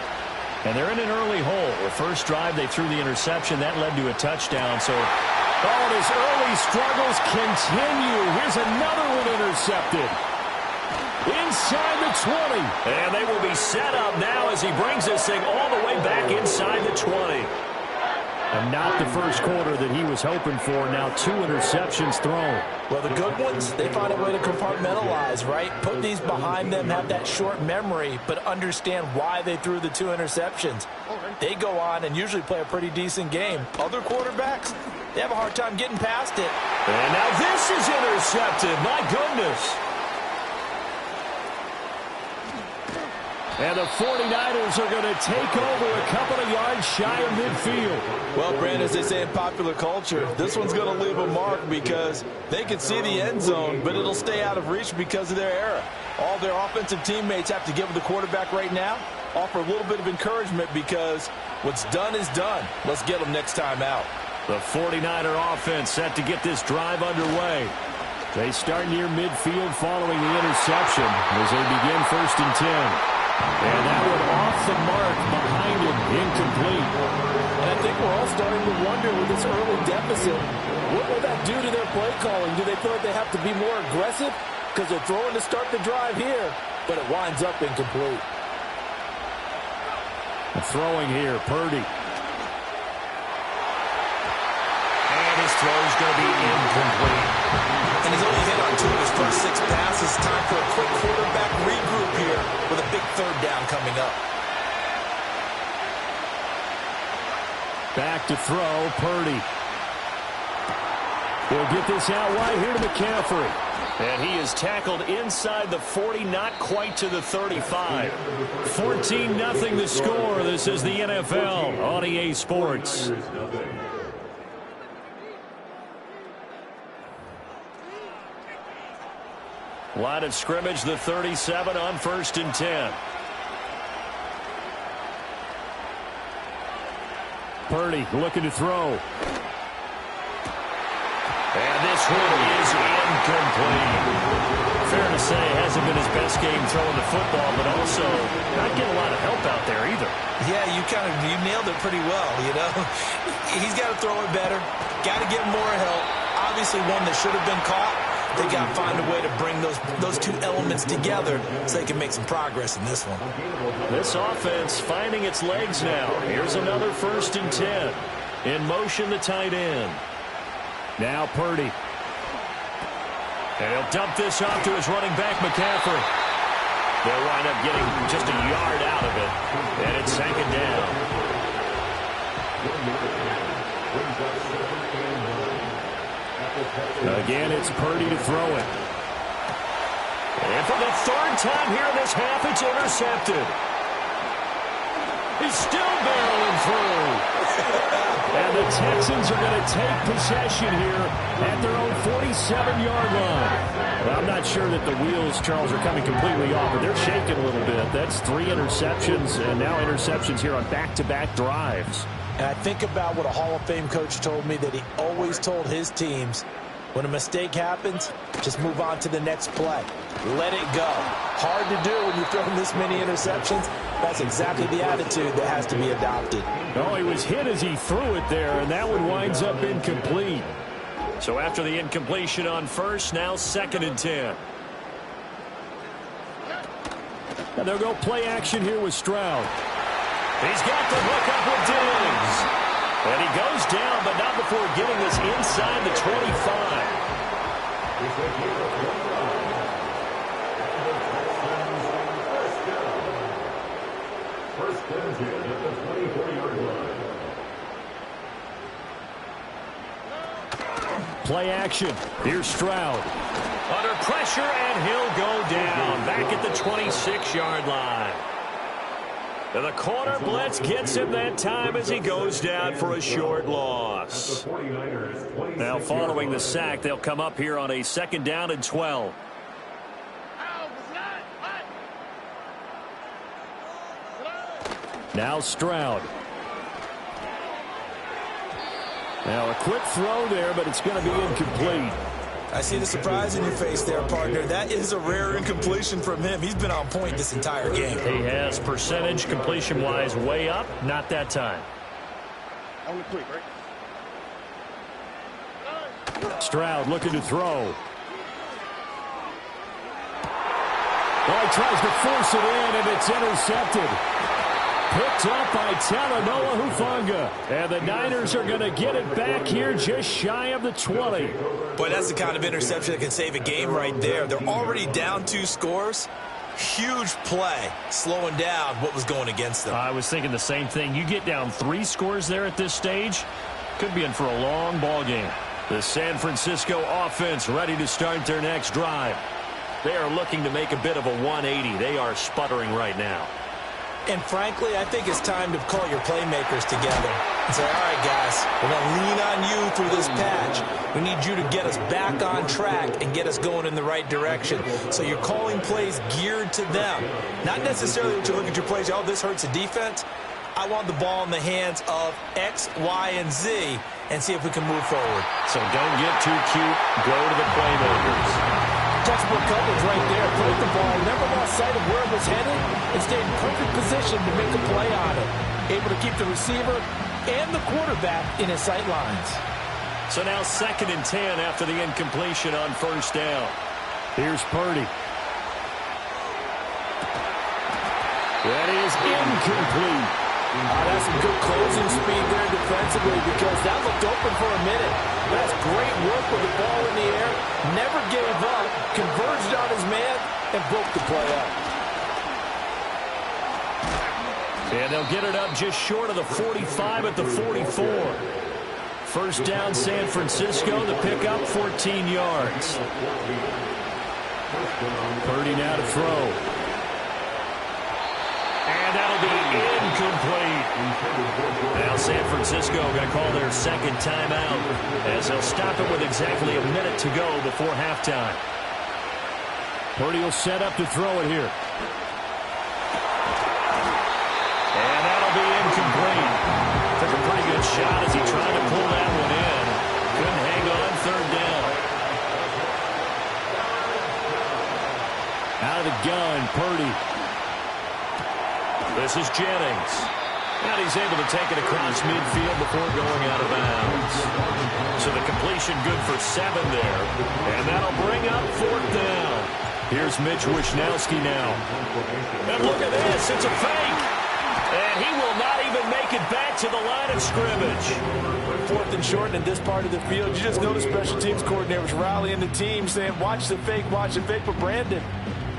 S1: And they're in an early hole. The first drive, they threw the interception. That led to a touchdown. So all his early struggles continue. Here's another one intercepted. Inside the 20. And they will be set up now as he brings this thing all the way back inside the 20. And not the first quarter that he was hoping for. Now 2 interceptions thrown.
S2: Well, the good ones, they find a way to compartmentalize, right? Put these behind them, have that short memory, but understand why they threw the 2 interceptions. They go on and usually play a pretty decent game. Other quarterbacks, they have a hard time getting past it.
S1: And now this is intercepted. My goodness. And the 49ers are going to take over a couple of yards shy of midfield.
S2: Well, Brandon, as they say in popular culture, this one's going to leave a mark because they can see the end zone, but it'll stay out of reach because of their error. All their offensive teammates have to give the quarterback right now, offer a little bit of encouragement because what's done is done. Let's get them next time out.
S1: The 49er offense set to get this drive underway. They start near midfield following the interception as they begin 1st and 10. And that one off the mark behind him, incomplete.
S4: And I think we're all starting to wonder with this early deficit, what will that do to their play calling? Do they feel like they have to be more aggressive? Because they're throwing to start the drive here, but it winds up incomplete.
S1: Throwing here, Purdy. And his throw's going to be incomplete.
S2: And he's only hit on 2 of his first 6 passes. Time for a quick quarterback regroup here with a big 3rd down coming up.
S1: Back to throw, Purdy. He'll get this out wide here to McCaffrey. And he is tackled inside the 40, not quite to the 35. 14-0 the score. This is the NFL on EA Sports. Line of scrimmage, the 37 on 1st and 10. Purdy looking to throw. And this one is incomplete. Fair to say, hasn't been his best game throwing the football, but also not getting a lot of help out there either.
S2: Yeah, you nailed it pretty well, you know. He's got to throw it better. Got to get more help. Obviously one that should have been caught. They got to find a way to bring those 2 elements together so they can make some progress in this one.
S1: This offense finding its legs now. Here's another 1st and 10. In motion, the tight end. Now Purdy. And he'll dump this off to his running back, McCaffrey. They'll wind up getting just a yard out of it. And it's 2nd down. Again, it's Purdy to throw it. And for the 3rd time here in this half, it's intercepted. He's still barreling through. And the Texans are going to take possession here at their own 47-yard line. Well, I'm not sure that the wheels, Charles, are coming completely off, but they're shaking a little bit. That's 3 interceptions, and now interceptions here on back-to-back drives.
S2: And I think about what a Hall of Fame coach told me, that he always told his teams, when a mistake happens, just move on to the next play. Let it go. Hard to do when you're throwing this many interceptions. That's exactly the attitude that has to be adopted.
S1: Oh, he was hit as he threw it there, and that one winds up incomplete. So after the incompletion on 1st, now 2nd and 10. And they'll go play action here with Stroud. He's got the hook up with Diggs. And he goes down, but not before getting this inside the 25.
S3: First down at the 24-yard line.
S1: Play action. Here's Stroud. Under pressure, and he'll go down. Back at the 26-yard line. And the corner blitz gets him that time as he goes down for a short loss. Now following the sack, they'll come up here on a 2nd down and 12. Now Stroud. Now a quick throw there, but it's going to be incomplete.
S2: I see the surprise in your face there, partner. That is a rare incompletion from him. He's been on point this entire game.
S1: He has percentage completion-wise way up. Not that time. Stroud looking to throw. Well, he tries to force it in, and it's intercepted. Picked up by Talanoa Hufanga. And the Niners are going to get it back here just shy of the 20.
S2: Boy, that's the kind of interception that can save a game right there. They're already down 2 scores. Huge play, slowing down what was going against them.
S1: I was thinking the same thing. You get down 3 scores there at this stage, could be in for a long ball game. The San Francisco offense ready to start their next drive. They are looking to make a bit of a 180. They are sputtering right now.
S2: And frankly, I think it's time to call your playmakers together and say, all right, guys, we're going to lean on you through this patch. We need you to get us back on track and get us going in the right direction. So you're calling plays geared to them. Not necessarily that you look at your plays, oh, this hurts the defense. I want the ball in the hands of X, Y, and Z and see if we can move forward.
S1: So don't get too cute. Go to the playmakers.
S4: Textbook coverage right there. Put the ball, never lost sight of where it was headed, and stayed in perfect position to make a play on it. Able to keep the receiver and the quarterback in his sight lines.
S1: So now 2nd and 10 after the incompletion on 1st down. Here's Purdy. That is incomplete.
S4: That's some good closing speed there defensively because that looked open for a minute. That's great work with the ball in the air. Never gave up, converged on his man, and broke the play up.
S1: And they'll get it up just short of the 45 at the 44. 1st down San Francisco, the pickup 14 yards. Purdy now to throw. And that'll be incomplete. Now San Francisco going to call their 2nd timeout as they'll stop it with exactly a minute to go before halftime. Purdy will set up to throw it here. And that'll be incomplete. Took a pretty good shot as he tried to pull that one in. Couldn't hang on 3rd down. Out of the gun, Purdy. This is Jennings. And he's able to take it across midfield before going out of bounds. So the completion good for 7 there. And that'll bring up 4th down. Here's Mitch Wishnowsky now. And look at this. It's a fake. And he will not even make it back to the line of scrimmage.
S4: 4th and short in this part of the field. You just notice special teams coordinators rallying the team saying, watch the fake, but Brandon,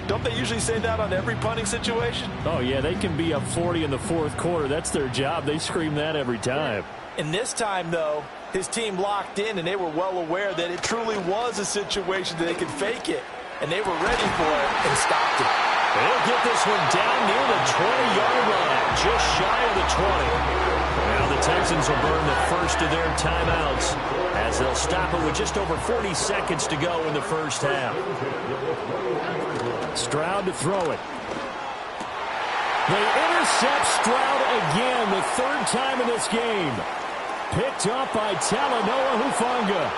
S4: don't they usually say that on every punting situation?
S1: Oh, yeah, they can be up 40 in the 4th quarter. That's their job. They scream that every time.
S4: And this time, though, his team locked in, and they were well aware that it truly was a situation that they could fake it. And they were ready for it and stopped it.
S1: They'll get this one down near the 20-yard line, just shy of the 20. Now the Texans will burn the first of their timeouts as they'll stop it with just over 40 seconds to go in the 1st half. Stroud to throw it. They intercept Stroud again, the 3rd time in this game. Picked up by Talanoa Hufanga.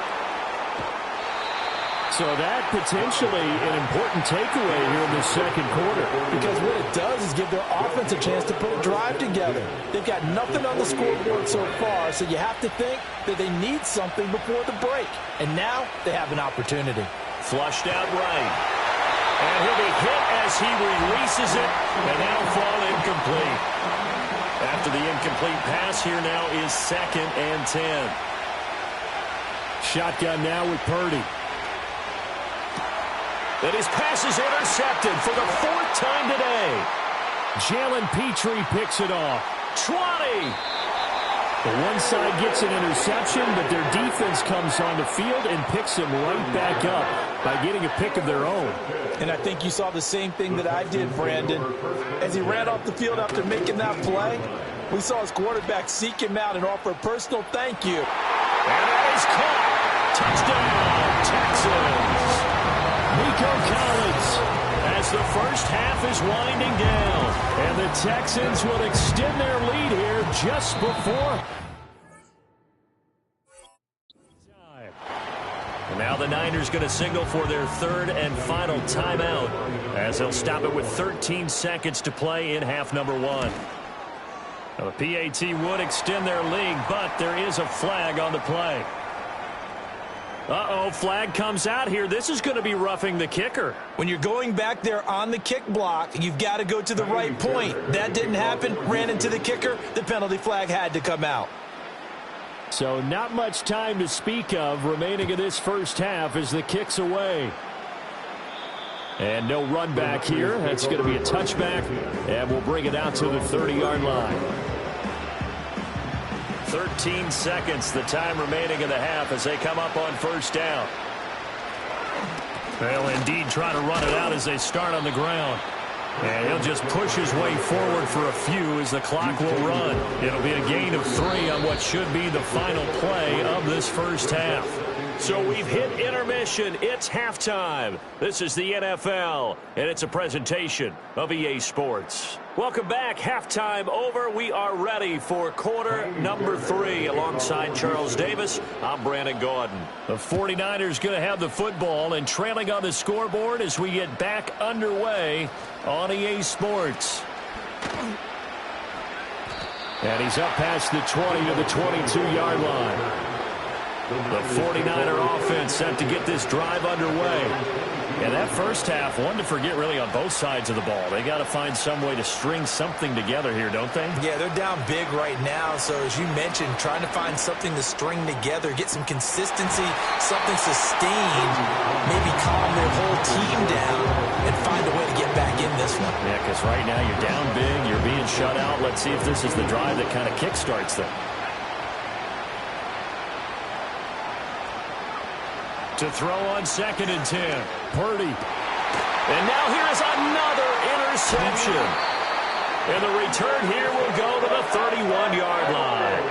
S1: So that potentially an important takeaway here in the 2nd quarter.
S4: Because what it does is give their offense a chance to put a drive together. They've got nothing on the scoreboard so far, so you have to think that they need something before the break. And now they have an opportunity.
S1: Flushed out right. And he'll be hit as he releases it, and that'll fall incomplete. After the incomplete pass, here now is 2nd and 10. Shotgun now with Purdy. And his pass is intercepted for the 4th time today. Jalen Petrie picks it off. 20. The one side gets an interception, but their defense comes on the field and picks him right back up by getting a pick of their own.
S2: And I think you saw the same thing that I did, Brandon. As he ran off the field after making that play, we saw his quarterback seek him out and offer a personal thank you.
S1: And that is caught. Touchdown, Texans. Nico Collins, as the first half is winding down. And the Texans will extend their lead here just before. And now the Niners going to signal for their third and final timeout as they'll stop it with 13 seconds to play in half number one. Now the PAT would extend their lead, but there is a flag on the play. Uh-oh, flag comes out here. This is going to be roughing the kicker.
S2: When you're going back there on the kick block, you've got to go to the right point. That didn't happen. Ran into the kicker. The penalty flag had to come out.
S1: So not much time to speak of remaining in this first half as the kick's away. And no run back here. That's going to be a touchback, and we'll bring it out to the 30-yard line. 13 seconds, the time remaining in the half as they come up on first down. They'll indeed try to run it out as they start on the ground. And he'll just push his way forward for a few as the clock will run. It'll be a gain of 3 on what should be the final play of this first half. So we've hit intermission. It's halftime. This is the NFL, and it's a presentation of EA Sports. Welcome back. Halftime over. We are ready for quarter number 3. Alongside Charles Davis, I'm Brandon Gaudin. The 49ers going to have the football and trailing on the scoreboard as we get back underway on EA Sports. And he's up past the 20 to the 22-yard line. The 49er offense set to get this drive underway. And that first half, one to forget really on both sides of the ball. They got to find some way to string something together here, don't they?
S2: Yeah, they're down big right now. So as you mentioned, trying to find something to string together, get some consistency, something sustained, maybe calm their whole team down and find a way to get back in this one.
S1: Yeah, because right now you're down big, you're being shut out. Let's see if this is the drive that kind of kickstarts them. To throw on 2nd and 10. Purdy. And now here is another interception. And the return here will go to the 31-yard line.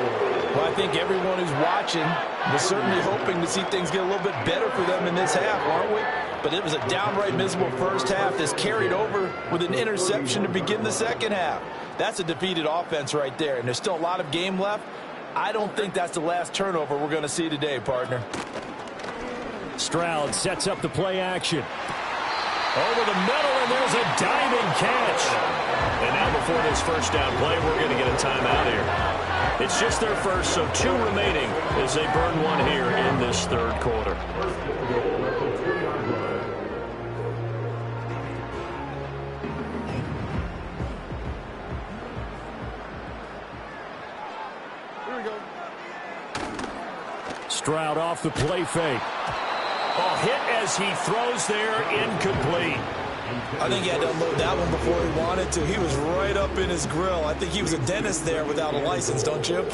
S2: Well, I think everyone who's watching was certainly hoping to see things get a little bit better for them in this half, aren't we? But it was a downright miserable first half that's carried over with an interception to begin the second half. That's a defeated offense right there, and there's still a lot of game left. I don't think that's the last turnover we're going to see today, partner.
S1: Stroud sets up the play action. Over the middle, and there's a diving catch. And now before this first down play, we're going to get a timeout here. It's just their first, so 2 remaining as they burn one here in this third quarter.
S4: Here we go.
S1: Stroud off the play fake. A hit as he throws there, incomplete.
S2: I think he had to unload that one before he wanted to. He was right up in his grill. I think he was a dentist there without a license, don't you?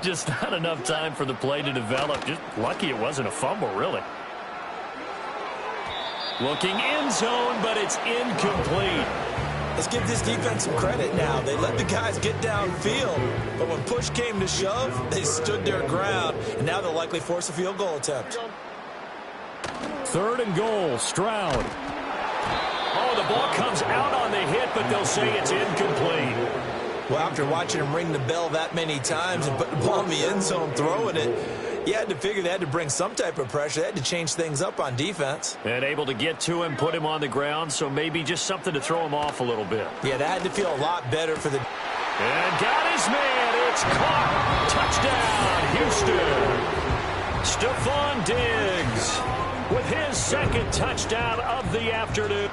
S1: Just not enough time for the play to develop. Just lucky it wasn't a fumble, really. Looking end zone, but it's incomplete.
S2: Let's give this defense some credit now. They let the guys get downfield, but when push came to shove, they stood their ground, and now they'll likely force a field goal attempt.
S1: 3rd and goal, Stroud. Oh, the ball comes out on the hit, but they'll say it's incomplete.
S2: Well, after watching him ring the bell that many times and put the ball in the end zone throwing it, you had to figure they had to bring some type of pressure. They had to change things up on defense.
S1: And able to get to him, put him on the ground, so maybe just something to throw him off a little bit.
S2: Yeah, that had to feel a lot better for the...
S1: And got his man. It's caught. Touchdown, Houston. Stephon Diggs with his 2nd touchdown of the afternoon.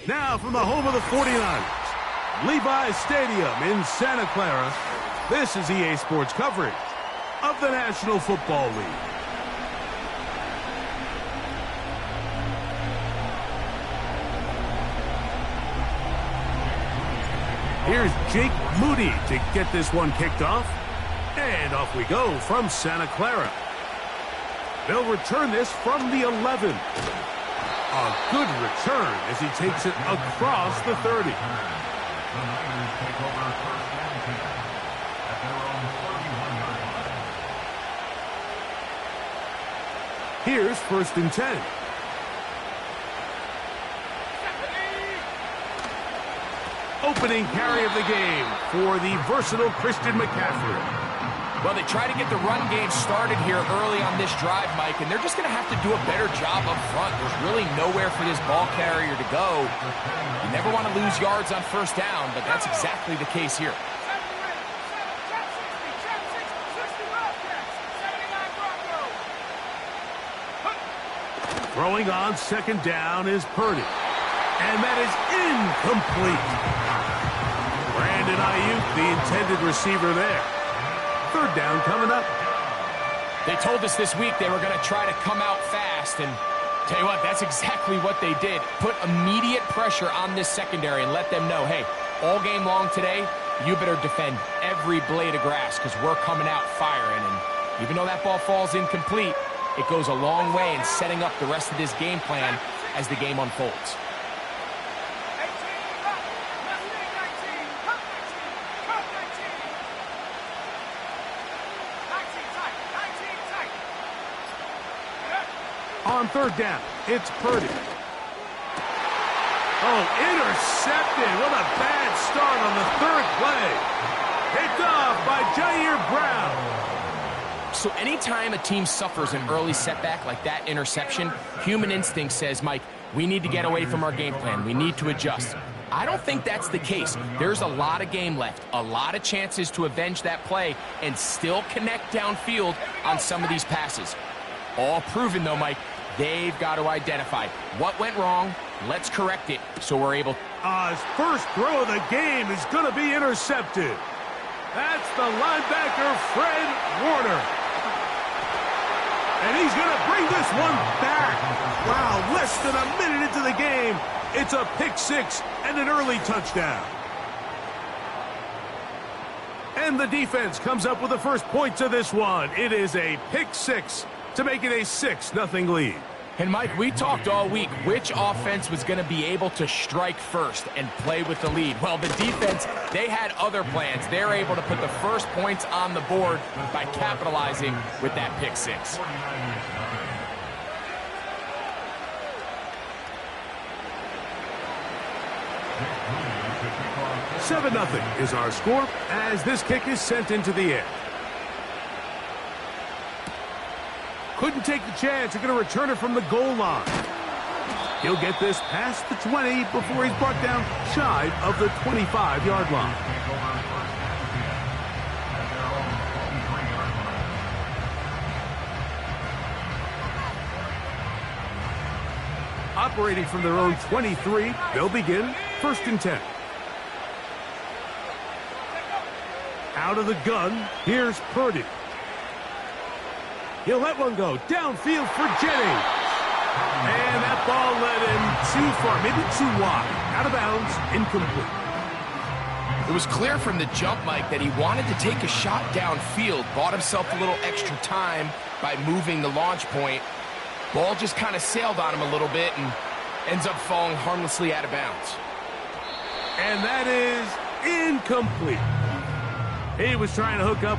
S5: Now from the home of the 49ers, Levi's Stadium in Santa Clara, this is EA Sports coverage of the National Football League. Here's Jake Moody to get this one kicked off. And off we go from Santa Clara. They'll return this from the 11. A good return as he takes it across the 30. Here's 1st and 10. Opening carry of the game for the versatile Christian McCaffrey.
S6: Well, they try to get the run game started here early on this drive, Mike, and they're just going to have to do a better job up front. There's really nowhere for this ball carrier to go. You never want to lose yards on 1st down, but that's exactly the case here.
S5: Throwing on 2nd down is Purdy. And that is incomplete. Brandon Ayuk, the intended receiver there. 3rd down coming up.
S6: They told us this week they were going to try to come out fast, and tell you what, that's exactly what they did. Put immediate pressure on this secondary and let them know, hey, all game long today, you better defend every blade of grass because we're coming out firing. And even though that ball falls incomplete, it goes a long way in setting up the rest of this game plan as the game unfolds.
S5: On 3rd down, it's Purdy. Oh, intercepted. What a bad start on the 3rd play. Picked off by Jair Brown.
S6: So anytime a team suffers an early setback like that interception, human instinct says, Mike, we need to get away from our game plan. We need to adjust. I don't think that's the case. There's a lot of game left, a lot of chances to avenge that play and still connect downfield on some of these passes. All proven, though, Mike. They've got to identify what went wrong. Let's correct it so we're able.
S5: His first throw of the game is going to be intercepted. That's the linebacker, Fred Warner. And he's going to bring this one back. Wow, less than a minute into the game. It's a pick 6 and an early touchdown. And the defense comes up with the first points of this one. It is a pick 6 to make it a 6-0 lead.
S6: And, Mike, we talked all week which offense was going to be able to strike first and play with the lead. Well, the defense, they had other plans. They're able to put the first points on the board by capitalizing with that pick 6.
S5: Seven 0 is our score as this kick is sent into the air. Couldn't take the chance. They're going to return it from the goal line. He'll get this past the 20 before he's brought down shy of the 25-yard line. Operating from their own 23, they'll begin 1st and 10. Out of the gun, here's Purdy. He'll let one go downfield for Jennings. And that ball led him too far, maybe too wide. Out of bounds, incomplete.
S6: It was clear from the jump, Mike, that he wanted to take a shot downfield, bought himself a little extra time by moving the launch point. Ball just kind of sailed on him a little bit and ends up falling harmlessly out of bounds.
S5: And that is incomplete. He was trying to hook up